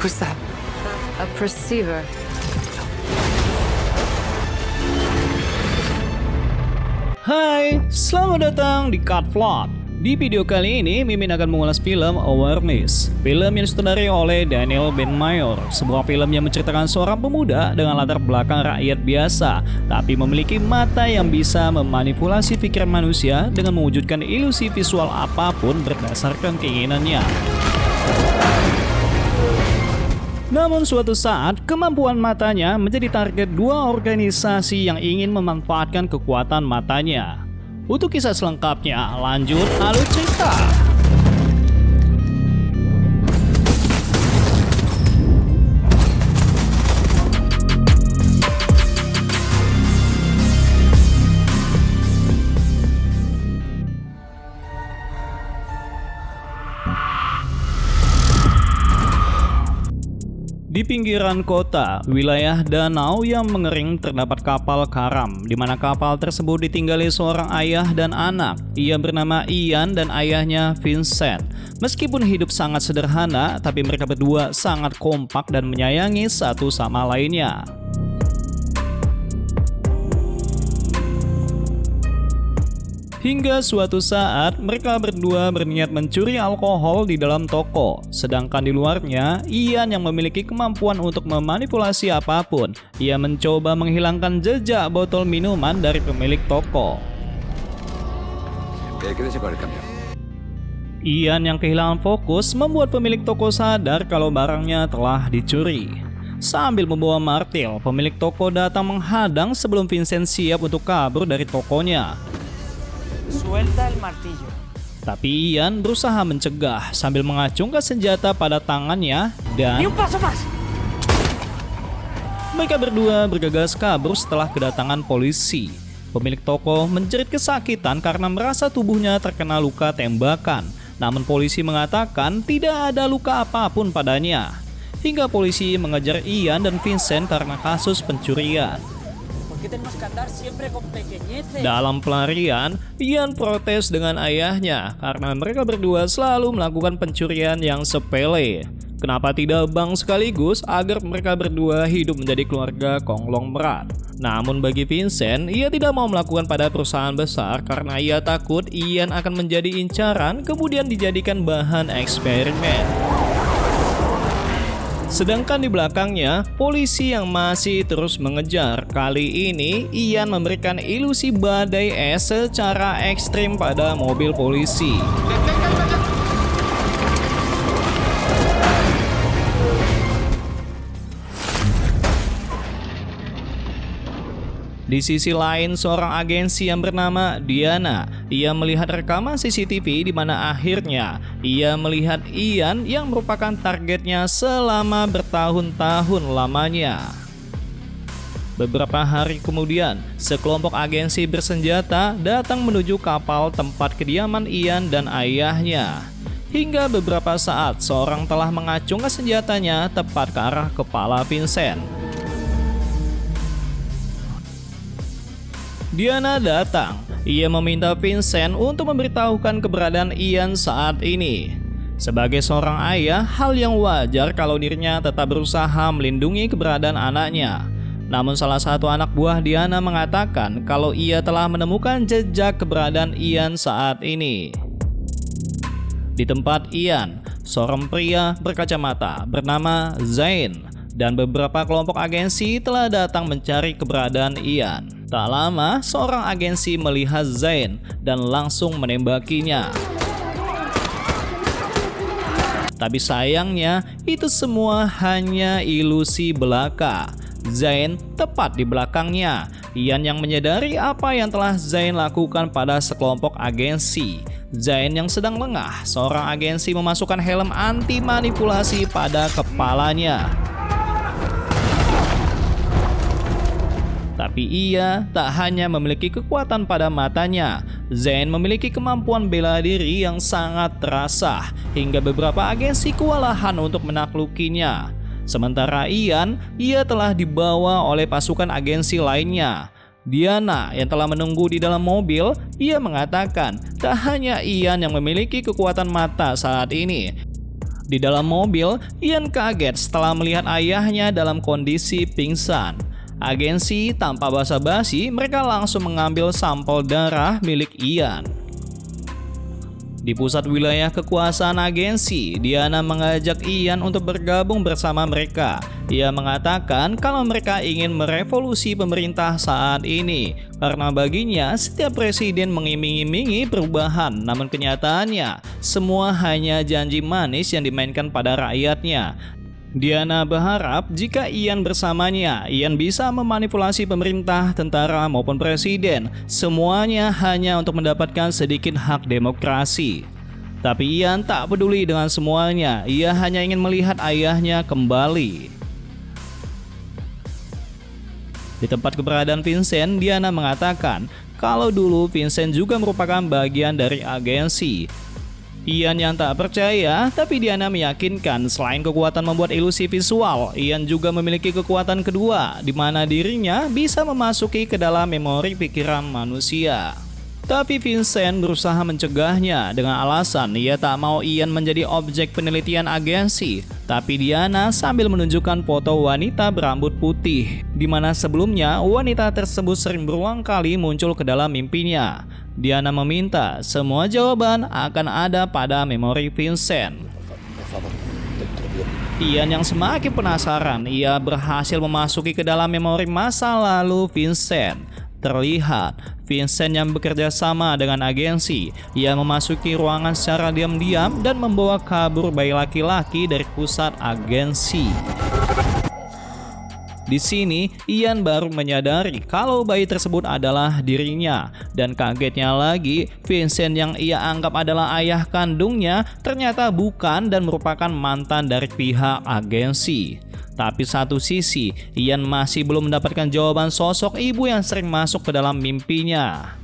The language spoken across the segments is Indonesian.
Who's that? A perceiver. Hai, selamat datang di Cut Vlog. Di video kali ini, Mimin akan mengulas film Awareness. Film yang disutradarai oleh Daniel Ben-Meyer. Sebuah film yang menceritakan seorang pemuda dengan latar belakang rakyat biasa, tapi memiliki mata yang bisa memanipulasi pikiran manusia dengan mewujudkan ilusi visual apapun berdasarkan keinginannya. Namun suatu saat, kemampuan matanya menjadi target dua organisasi yang ingin memanfaatkan kekuatan matanya. Untuk kisah selengkapnya, lanjut alur cerita. Di pinggiran kota, wilayah danau yang mengering terdapat kapal karam, di mana kapal tersebut ditinggali seorang ayah dan anak. Ia bernama Ian dan ayahnya Vincent. Meskipun hidup sangat sederhana, tapi mereka berdua sangat kompak dan menyayangi satu sama lainnya. Hingga suatu saat, mereka berdua berniat mencuri alkohol di dalam toko. Sedangkan di luarnya, Ian yang memiliki kemampuan untuk memanipulasi apapun. Ia mencoba menghilangkan jejak botol minuman dari pemilik toko. Ian yang kehilangan fokus membuat pemilik toko sadar kalau barangnya telah dicuri. Sambil membawa martil, pemilik toko datang menghadang sebelum Vincent siap untuk kabur dari tokonya. Suelta el martillo. Tapi Ian berusaha mencegah sambil mengacungkan senjata pada tangannya dan ¡Ni un paso más! mereka berdua bergegas kabur setelah kedatangan polisi. Pemilik toko menjerit kesakitan karena merasa tubuhnya terkena luka tembakan. Namun polisi mengatakan tidak ada luka apapun padanya. Hingga polisi mengejar Ian dan Vincent karena kasus pencurian. Dalam pelarian, Ian protes dengan ayahnya karena mereka berdua selalu melakukan pencurian yang sepele. Kenapa tidak bank sekaligus agar mereka berdua hidup menjadi keluarga konglomerat? Namun bagi Vincent, ia tidak mau melakukan pada perusahaan besar karena ia takut Ian akan menjadi incaran kemudian dijadikan bahan eksperimen. Sedangkan di belakangnya, polisi yang masih terus mengejar. Kali ini, Ian memberikan ilusi badai es secara ekstrim pada mobil polisi. Di sisi lain, seorang agensi yang bernama Diana, ia melihat rekaman CCTV di mana akhirnya ia melihat Ian yang merupakan targetnya selama bertahun-tahun lamanya. Beberapa hari kemudian, sekelompok agensi bersenjata datang menuju kapal tempat kediaman Ian dan ayahnya. Hingga beberapa saat, seorang telah mengacungkan senjatanya tepat ke arah kepala Vincent. Diana datang. Ia meminta Vincent untuk memberitahukan keberadaan Ian saat ini. Sebagai seorang ayah, hal yang wajar kalau dirinya tetap berusaha melindungi keberadaan anaknya. Namun salah satu anak buah Diana mengatakan kalau ia telah menemukan jejak keberadaan Ian saat ini. Di tempat Ian, seorang pria berkacamata bernama Zain dan beberapa kelompok agensi telah datang mencari keberadaan Ian. Tak lama, seorang agensi melihat Zain dan langsung menembakinya. Tapi sayangnya, itu semua hanya ilusi belaka. Zain tepat di belakangnya. Ian yang menyadari apa yang telah Zain lakukan pada sekelompok agensi. Zain yang sedang lengah, seorang agensi memasukkan helm anti manipulasi pada kepalanya. Tapi ia tak hanya memiliki kekuatan pada matanya, Zain memiliki kemampuan bela diri yang sangat terasa, hingga beberapa agensi kewalahan untuk menaklukinya. Sementara Ian, ia telah dibawa oleh pasukan agensi lainnya. Diana yang telah menunggu di dalam mobil, ia mengatakan tak hanya Ian yang memiliki kekuatan mata saat ini. Di dalam mobil, Ian kaget setelah melihat ayahnya dalam kondisi pingsan. Agensi tanpa basa-basi, mereka langsung mengambil sampel darah milik Ian. Di pusat wilayah kekuasaan agensi, Diana mengajak Ian untuk bergabung bersama mereka. Ia mengatakan kalau mereka ingin merevolusi pemerintah saat ini, karena baginya setiap presiden mengiming-imingi perubahan, namun kenyataannya semua hanya janji manis yang dimainkan pada rakyatnya. Diana berharap jika Ian bersamanya, Ian bisa memanipulasi pemerintah, tentara maupun presiden, semuanya hanya untuk mendapatkan sedikit hak demokrasi. Tapi Ian tak peduli dengan semuanya, ia hanya ingin melihat ayahnya kembali. Di tempat keberadaan Vincent, Diana mengatakan kalau dulu Vincent juga merupakan bagian dari agensi. Ian yang tak percaya, tapi Diana meyakinkan selain kekuatan membuat ilusi visual, Ian juga memiliki kekuatan kedua, di mana dirinya bisa memasuki ke dalam memori pikiran manusia. Tapi Vincent berusaha mencegahnya dengan alasan ia tak mau Ian menjadi objek penelitian agensi. Tapi Diana sambil menunjukkan foto wanita berambut putih, di mana sebelumnya wanita tersebut sering berulang kali muncul ke dalam mimpinya. Diana meminta semua jawaban akan ada pada memori Vincent. Ian yang semakin penasaran, ia berhasil memasuki ke dalam memori masa lalu Vincent. Terlihat Vincent yang bekerja sama dengan agensi. Ia memasuki ruangan secara diam-diam dan membawa kabur bayi laki-laki dari pusat agensi. Di sini, Ian baru menyadari kalau bayi tersebut adalah dirinya. Dan kagetnya lagi, Vincent yang ia anggap adalah ayah kandungnya ternyata bukan dan merupakan mantan dari pihak agensi. Tapi satu sisi, Ian masih belum mendapatkan jawaban sosok ibu yang sering masuk ke dalam mimpinya.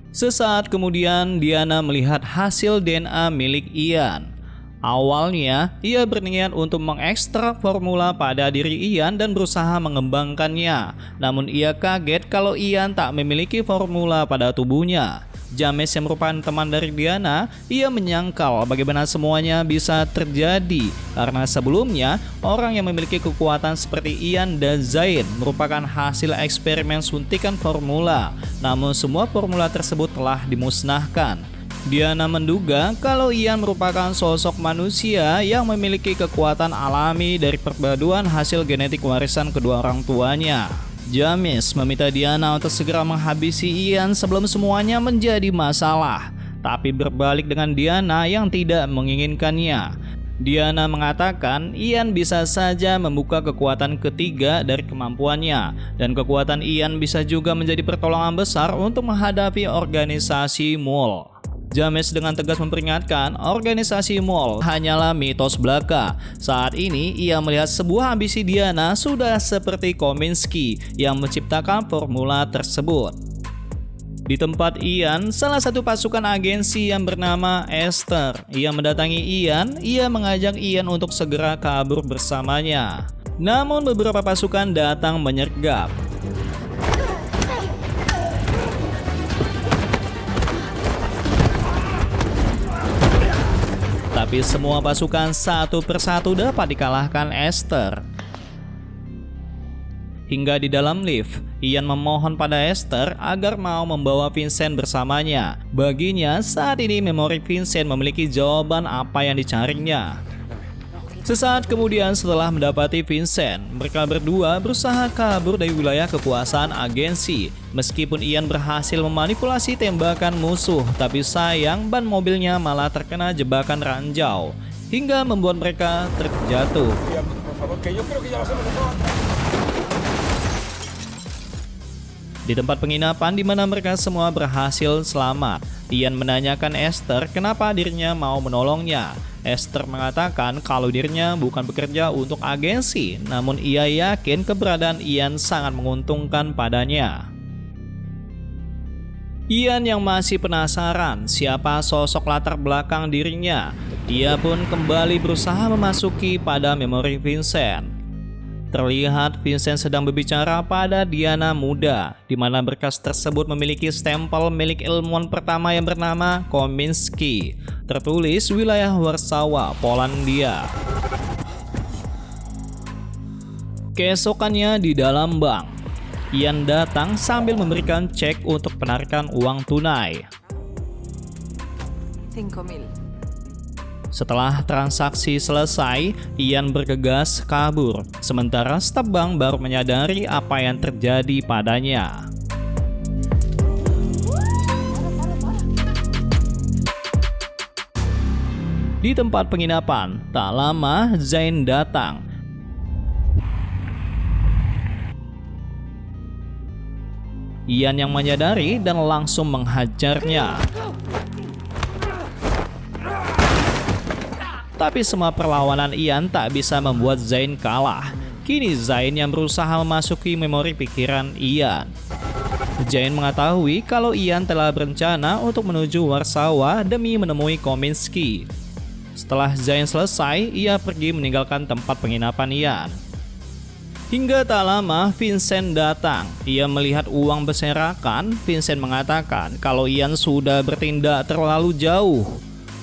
Sesaat kemudian, Diana melihat hasil DNA milik Ian. Awalnya, ia berniat untuk mengekstrak formula pada diri Ian dan berusaha mengembangkannya. Namun ia kaget kalau Ian tak memiliki formula pada tubuhnya. James yang merupakan teman dari Diana, ia menyangkal bagaimana semuanya bisa terjadi. Karena sebelumnya, orang yang memiliki kekuatan seperti Ian dan Zain merupakan hasil eksperimen suntikan formula. Namun semua formula tersebut telah dimusnahkan. Diana menduga kalau Ian merupakan sosok manusia yang memiliki kekuatan alami dari perpaduan hasil genetik warisan kedua orang tuanya. James meminta Diana untuk segera menghabisi Ian sebelum semuanya menjadi masalah. Tapi berbalik dengan Diana yang tidak menginginkannya. Diana mengatakan Ian bisa saja membuka kekuatan ketiga dari kemampuannya. Dan kekuatan Ian bisa juga menjadi pertolongan besar untuk menghadapi organisasi MUL. James dengan tegas memperingatkan organisasi MUL hanyalah mitos belaka. Saat ini ia melihat sebuah ambisi Diana sudah seperti Kominsky yang menciptakan formula tersebut. Di tempat Ian, salah satu pasukan agensi yang bernama Esther. Ia mendatangi Ian, ia mengajak Ian untuk segera kabur bersamanya. Namun beberapa pasukan datang menyergap. Tapi semua pasukan satu persatu dapat dikalahkan Esther. Hingga di dalam lift, Ian memohon pada Esther agar mau membawa Vincent bersamanya. Baginya, saat ini memori Vincent memiliki jawaban apa yang dicarinya. Sesaat kemudian setelah mendapati Vincent, mereka berdua berusaha kabur dari wilayah kekuasaan agensi. Meskipun Ian berhasil memanipulasi tembakan musuh, tapi sayang ban mobilnya malah terkena jebakan ranjau, hingga membuat mereka terjatuh. Di tempat penginapan di mana mereka semua berhasil selamat, Ian menanyakan Esther kenapa dirinya mau menolongnya. Esther mengatakan kalau dirinya bukan bekerja untuk agensi, namun ia yakin keberadaan Ian sangat menguntungkan padanya. Ian yang masih penasaran siapa sosok latar belakang dirinya, ia pun kembali berusaha memasuki pada memori Vincent. terlihat Vincent sedang berbicara pada Diana muda, di mana berkas tersebut memiliki stempel milik ilmuwan pertama yang bernama Kominski, tertulis wilayah Warsawa, Polandia. Keesokannya di dalam bank, Ian datang sambil memberikan cek untuk penarikan uang tunai. 5.000. Setelah transaksi selesai, Ian bergegas kabur, sementara staf bank baru menyadari apa yang terjadi padanya. Di tempat penginapan, tak lama Zain datang. Ian yang menyadari dan langsung menghajarnya. Tapi semua perlawanan Ian tak bisa membuat Zain kalah. Kini Zain yang berusaha memasuki memori pikiran Ian. Zain mengetahui kalau Ian telah berencana untuk menuju Warsawa demi menemui Kominski. Setelah Zain selesai, ia pergi meninggalkan tempat penginapan Ian. Hingga tak lama Vincent datang. Ia melihat uang berserakan. Vincent mengatakan kalau Ian sudah bertindak terlalu jauh.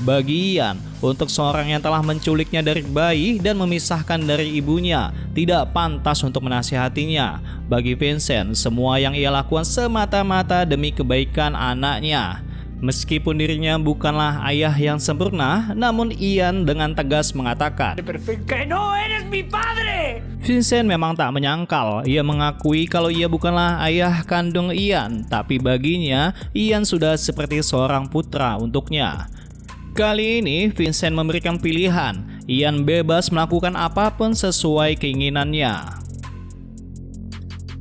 Bagi Ian, untuk seorang yang telah menculiknya dari bayi dan memisahkan dari ibunya, tidak pantas untuk menasihatinya. Bagi Vincent, semua yang ia lakukan semata-mata demi kebaikan anaknya. Meskipun dirinya bukanlah ayah yang sempurna, namun Ian dengan tegas mengatakan, Vincent memang tak menyangkal. Ia mengakui kalau ia bukanlah ayah kandung Ian, tapi baginya, Ian sudah seperti seorang putra untuknya. Kali ini Vincent memberikan pilihan. Ian bebas melakukan apapun sesuai keinginannya.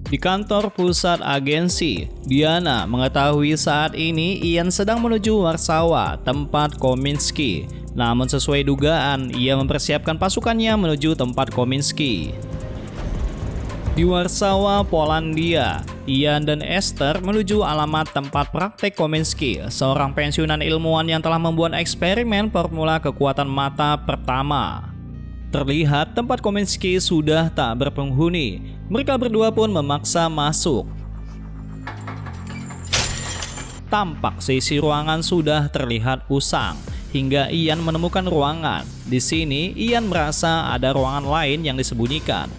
Di kantor pusat agensi, Diana mengetahui saat ini Ian sedang menuju Warsawa, tempat Kominski. Namun sesuai dugaan, ia mempersiapkan pasukannya menuju tempat Kominski. Di Warsawa, Polandia, Ian dan Esther menuju alamat tempat praktek Kominski, seorang pensiunan ilmuwan yang telah membuat eksperimen formula kekuatan mata pertama. Terlihat tempat Kominski sudah tak berpenghuni. Mereka berdua pun memaksa masuk. Tampak seisi ruangan sudah terlihat usang, hingga Ian menemukan ruangan. Di sini, Ian merasa ada ruangan lain yang disembunyikan.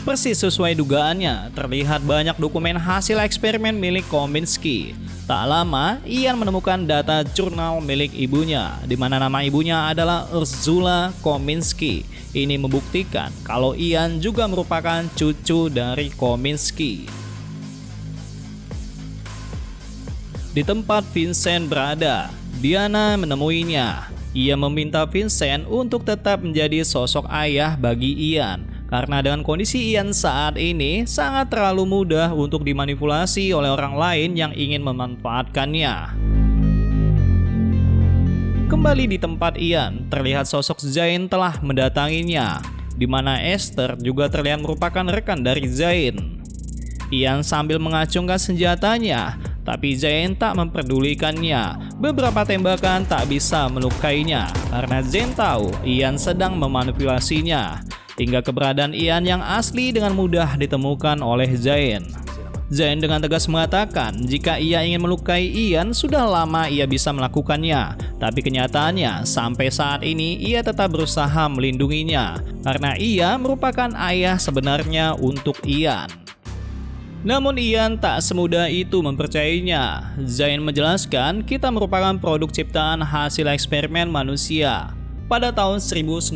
Persis sesuai dugaannya, terlihat banyak dokumen hasil eksperimen milik Kominski. Tak lama, Ian menemukan data jurnal milik ibunya, di mana nama ibunya adalah Ursula Kominski. Ini membuktikan kalau Ian juga merupakan cucu dari Kominski. Di tempat Vincent berada, Diana menemuinya. Ia meminta Vincent untuk tetap menjadi sosok ayah bagi Ian. Karena dengan kondisi Ian saat ini sangat terlalu mudah untuk dimanipulasi oleh orang lain yang ingin memanfaatkannya. Kembali di tempat Ian, terlihat sosok Zain telah mendatanginya, di mana Esther juga terlihat merupakan rekan dari Zain. Ian sambil mengacungkan senjatanya, tapi Zain tak memperdulikannya. Beberapa tembakan tak bisa melukainya karena Zain tahu Ian sedang memanipulasinya. Hingga keberadaan Ian yang asli dengan mudah ditemukan oleh Zain. Zain dengan tegas mengatakan jika ia ingin melukai Ian sudah lama ia bisa melakukannya. Tapi kenyataannya sampai saat ini ia tetap berusaha melindunginya karena ia merupakan ayah sebenarnya untuk Ian. Namun Ian tak semudah itu mempercayainya. Zain menjelaskan kita merupakan produk ciptaan hasil eksperimen manusia. Pada tahun 1950,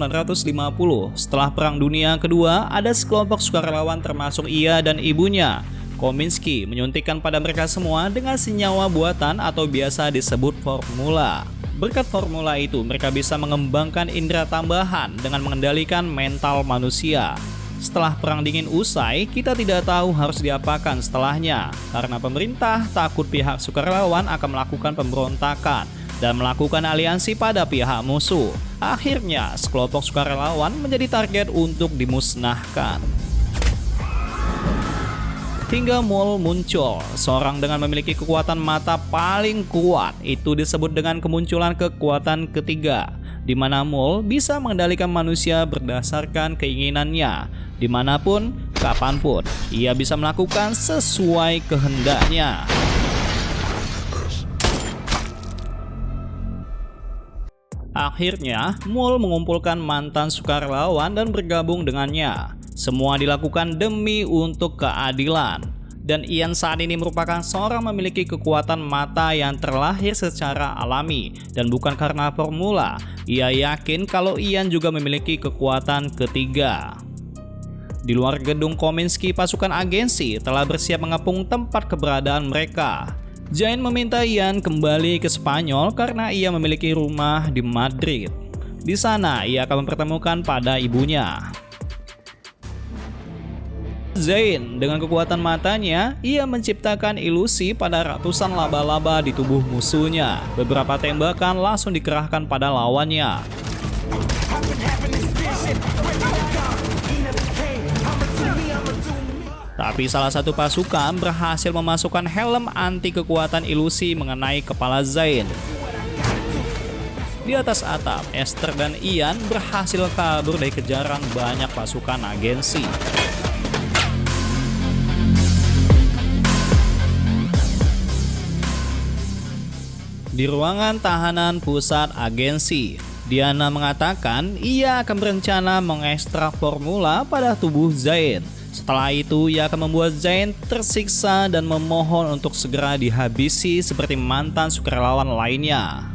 setelah Perang Dunia Kedua, ada sekelompok sukarelawan termasuk ia dan ibunya. Kominski menyuntikkan pada mereka semua dengan senyawa buatan atau biasa disebut formula. Berkat formula itu, mereka bisa mengembangkan indera tambahan dengan mengendalikan mental manusia. Setelah Perang Dingin usai, kita tidak tahu harus diapakan setelahnya, karena pemerintah takut pihak sukarelawan akan melakukan pemberontakan dan melakukan aliansi pada pihak musuh. Akhirnya, sekelompok sukarelawan menjadi target untuk dimusnahkan. Hingga Mol muncul, seorang dengan memiliki kekuatan mata paling kuat. Itu disebut dengan kemunculan kekuatan ketiga, di mana Mul bisa mengendalikan manusia berdasarkan keinginannya, dimanapun, kapanpun, ia bisa melakukan sesuai kehendaknya. Akhirnya, Mul mengumpulkan mantan sukarelawan dan bergabung dengannya. Semua dilakukan demi untuk keadilan. Dan Ian saat ini merupakan seorang memiliki kekuatan mata yang terlahir secara alami dan bukan karena formula. Ia yakin kalau Ian juga memiliki kekuatan ketiga. Di luar gedung Kominsky, pasukan agensi telah bersiap mengepung tempat keberadaan mereka. Jane meminta Ian kembali ke Spanyol karena ia memiliki rumah di Madrid. Di sana ia akan mempertemukan pada ibunya. Zain dengan kekuatan matanya, ia menciptakan ilusi pada ratusan laba-laba di tubuh musuhnya. Beberapa tembakan langsung dikerahkan pada lawannya. Tapi salah satu pasukan berhasil memasukkan helm anti kekuatan ilusi mengenai kepala Zain. Di atas atap, Esther dan Ian berhasil kabur dari kejaran banyak pasukan agensi. Di ruangan tahanan pusat agensi, Diana mengatakan ia akan berencana mengekstrak formula pada tubuh Zain. Setelah itu, ia akan membuat Zain tersiksa dan memohon untuk segera dihabisi seperti mantan sukarelawan lainnya.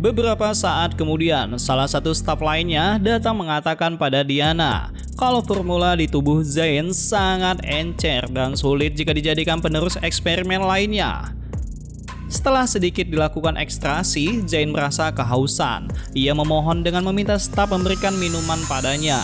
Beberapa saat kemudian, salah satu staf lainnya datang mengatakan pada Diana kalau formula di tubuh Zain sangat encer dan sulit jika dijadikan penerus eksperimen lainnya. Setelah sedikit dilakukan ekstraksi, Zain merasa kehausan. Ia memohon dengan meminta staf memberikan minuman padanya.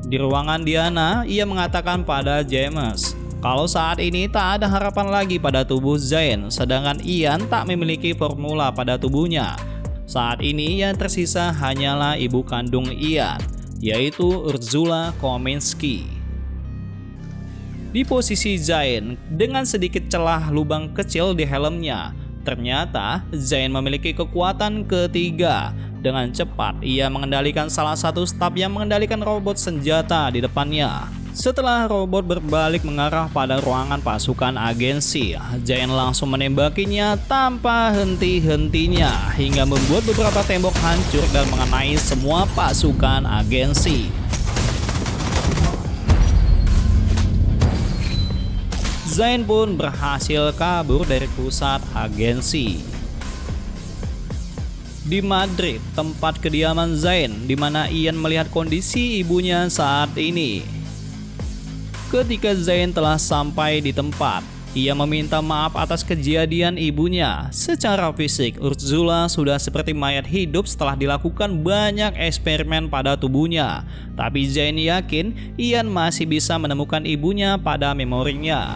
Di ruangan Diana, ia mengatakan pada James kalau saat ini tak ada harapan lagi pada tubuh Zain, sedangkan Ian tak memiliki formula pada tubuhnya. Saat ini yang tersisa hanyalah ibu kandung Ian, yaitu Ursula Kominsky. Di posisi Zain, dengan sedikit celah lubang kecil di helmnya, ternyata Zain memiliki kekuatan ketiga. Dengan cepat, ia mengendalikan salah satu staf yang mengendalikan robot senjata di depannya. Setelah robot berbalik mengarah pada ruangan pasukan agensi, Zain langsung menembakinya tanpa henti-hentinya hingga membuat beberapa tembok hancur dan mengenai semua pasukan agensi. Zain pun berhasil kabur dari pusat agensi. Di Madrid, tempat kediaman Zain, di mana Ian melihat kondisi ibunya saat ini. Ketika Zain telah sampai di tempat, ia meminta maaf atas kejadian ibunya. Secara fisik, Ursula sudah seperti mayat hidup setelah dilakukan banyak eksperimen pada tubuhnya. Tapi Zain yakin Ian masih bisa menemukan ibunya pada memorinya.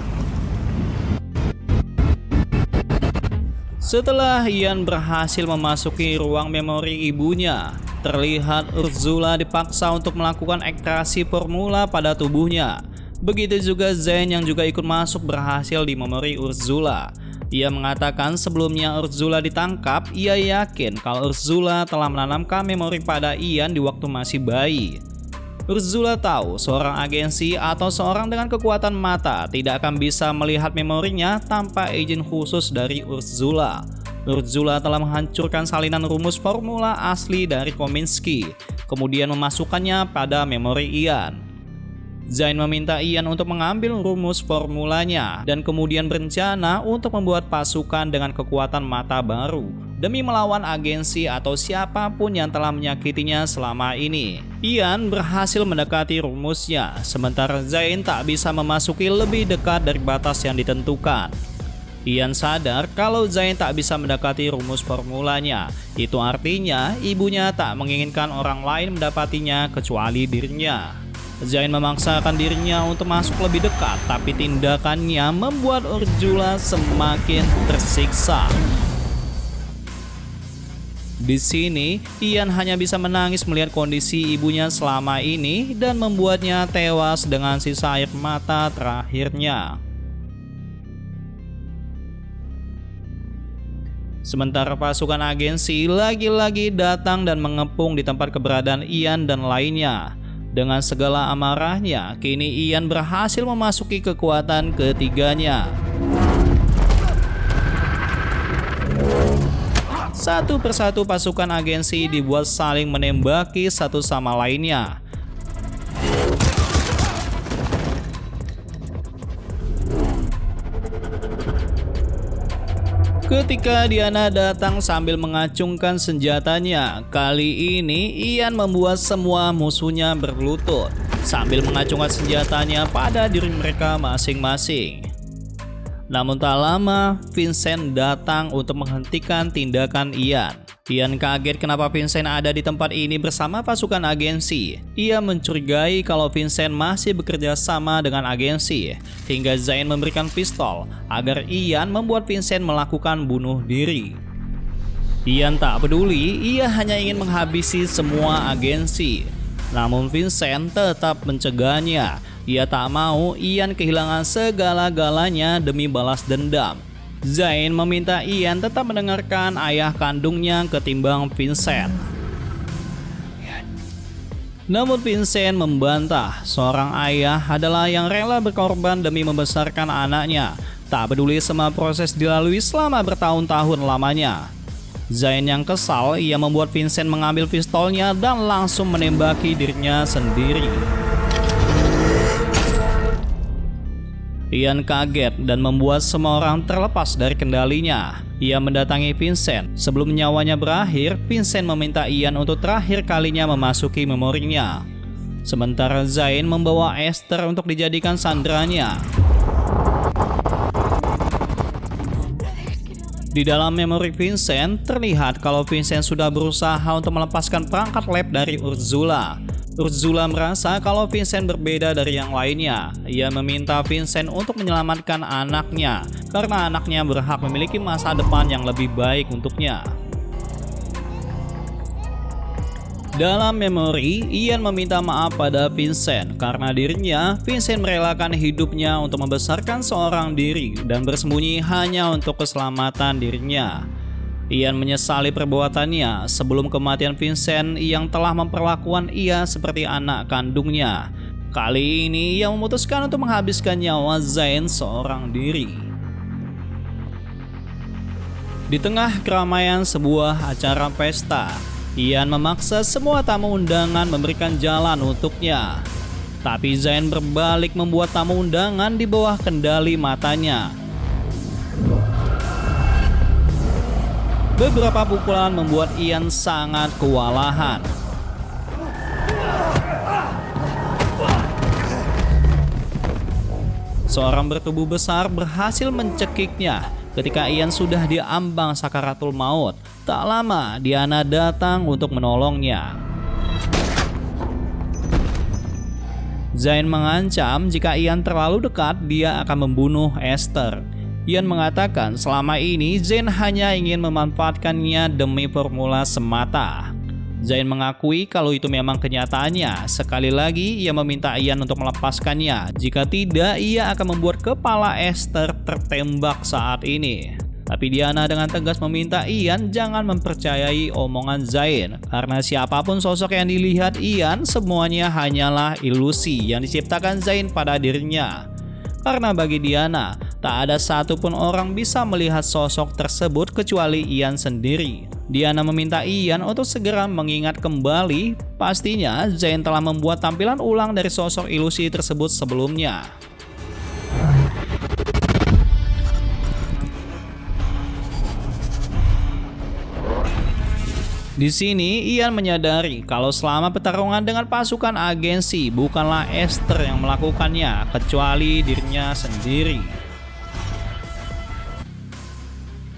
Setelah Ian berhasil memasuki ruang memori ibunya, terlihat Ursula dipaksa untuk melakukan ekstraksi formula pada tubuhnya. Begitu juga Zain yang juga ikut masuk berhasil di memori Ursula. Ia mengatakan sebelumnya Ursula ditangkap, ia yakin kalau Ursula telah menanamkan memori pada Ian di waktu masih bayi. Ursula tahu seorang agensi atau seorang dengan kekuatan mata tidak akan bisa melihat memorinya tanpa izin khusus dari Ursula. Ursula telah menghancurkan salinan rumus formula asli dari Kominsky, kemudian memasukkannya pada memori Ian. Zain meminta Ian untuk mengambil rumus formulanya dan kemudian berencana untuk membuat pasukan dengan kekuatan mata baru demi melawan agensi atau siapapun yang telah menyakitinya selama ini. Ian berhasil mendekati rumusnya, sementara Zain tak bisa memasuki lebih dekat dari batas yang ditentukan. Ian sadar kalau Zain tak bisa mendekati rumus formulanya. Itu artinya ibunya tak menginginkan orang lain mendapatinya kecuali dirinya. Zain memaksakan dirinya untuk masuk lebih dekat, tapi tindakannya membuat Ursula semakin tersiksa. Di sini, Ian hanya bisa menangis melihat kondisi ibunya selama ini dan membuatnya tewas dengan sisa air mata terakhirnya. Sementara pasukan agensi lagi-lagi datang dan mengepung di tempat keberadaan Ian dan lainnya. Dengan segala amarahnya, kini Ian berhasil memasuki kekuatan ketiganya. Satu persatu pasukan agensi dibuat saling menembaki satu sama lainnya. Ketika Diana datang sambil mengacungkan senjatanya, kali ini Ian membuat semua musuhnya berlutut sambil mengacungkan senjatanya pada diri mereka masing-masing. Namun tak lama, Vincent datang untuk menghentikan tindakan Ian. Ian kaget kenapa Vincent ada di tempat ini bersama pasukan agensi. Ia mencurigai kalau Vincent masih bekerja sama dengan agensi, hingga Zain memberikan pistol agar Ian membuat Vincent melakukan bunuh diri. Ian tak peduli, ia hanya ingin menghabisi semua agensi. Namun Vincent tetap mencegahnya. Ia tak mau Ian kehilangan segala-galanya demi balas dendam. Zain meminta Ian tetap mendengarkan ayah kandungnya ketimbang Vincent. Namun Vincent membantah seorang ayah adalah yang rela berkorban demi membesarkan anaknya, tak peduli semua proses dilalui selama bertahun-tahun lamanya. Zain yang kesal, ia membuat Vincent mengambil pistolnya dan langsung menembaki dirinya sendiri. Ian kaget dan membuat semua orang terlepas dari kendalinya. Ia mendatangi Vincent. Sebelum nyawanya berakhir, Vincent meminta Ian untuk terakhir kalinya memasuki memorinya. Sementara Zain membawa Esther untuk dijadikan sandranya. Di dalam memori Vincent, terlihat kalau Vincent sudah berusaha untuk melepaskan perangkat lab dari Ursula. Ursula merasa kalau Vincent berbeda dari yang lainnya. Ia meminta Vincent untuk menyelamatkan anaknya, karena anaknya berhak memiliki masa depan yang lebih baik untuknya. Dalam memori, Ian meminta maaf pada Vincent karena dirinya, Vincent merelakan hidupnya untuk membesarkan seorang diri dan bersembunyi hanya untuk keselamatan dirinya. Ian menyesali perbuatannya sebelum kematian Vincent yang telah memperlakukan ia seperti anak kandungnya. Kali ini ia memutuskan untuk menghabiskan nyawa Zain seorang diri. Di tengah keramaian sebuah acara pesta, Ian memaksa semua tamu undangan memberikan jalan untuknya. Tapi Zain berbalik membuat tamu undangan di bawah kendali matanya. Beberapa pukulan membuat Ian sangat kewalahan. Seorang bertubuh besar berhasil mencekiknya ketika Ian sudah diambang sakaratul maut. Tak lama, Diana datang untuk menolongnya. Zain mengancam jika Ian terlalu dekat, dia akan membunuh Esther. Ian mengatakan selama ini Zain hanya ingin memanfaatkannya demi formula semata. Zain mengakui kalau itu memang kenyataannya. Sekali lagi ia meminta Ian untuk melepaskannya. Jika tidak, ia akan membuat kepala Esther tertembak saat ini. Tapi Diana dengan tegas meminta Ian jangan mempercayai omongan Zain, karena siapapun sosok yang dilihat Ian semuanya hanyalah ilusi yang diciptakan Zain pada dirinya. Karena bagi Diana, tak ada satupun orang bisa melihat sosok tersebut kecuali Ian sendiri. Diana meminta Ian untuk segera mengingat kembali, pastinya Zain telah membuat tampilan ulang dari sosok ilusi tersebut sebelumnya. Di sini, Ian menyadari kalau selama pertarungan dengan pasukan agensi bukanlah Esther yang melakukannya, kecuali dirinya sendiri.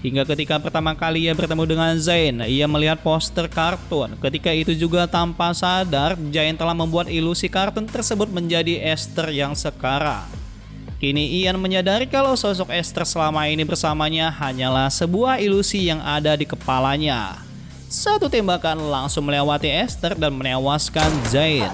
Hingga ketika pertama kali ia bertemu dengan Zain, ia melihat poster kartun. Ketika itu juga tanpa sadar, Zain telah membuat ilusi kartun tersebut menjadi Esther yang sekarang. Kini Ian menyadari kalau sosok Esther selama ini bersamanya hanyalah sebuah ilusi yang ada di kepalanya. Satu tembakan langsung melewati Esther dan menewaskan Zayn.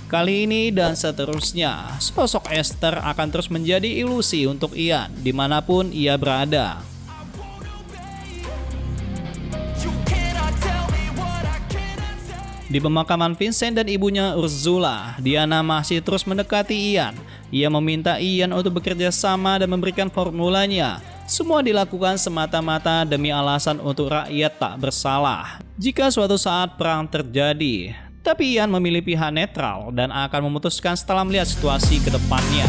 Kali ini dan seterusnya, sosok Esther akan terus menjadi ilusi untuk Ian dimanapun ia berada. Di pemakaman Vincent dan ibunya Ursula, Diana masih terus mendekati Ian. Ia meminta Ian untuk bekerja sama dan memberikan formulanya. Semua dilakukan semata-mata demi alasan untuk rakyat tak bersalah. Jika suatu saat perang terjadi, tapi Ian memilih pihak netral dan akan memutuskan setelah melihat situasi ke depannya.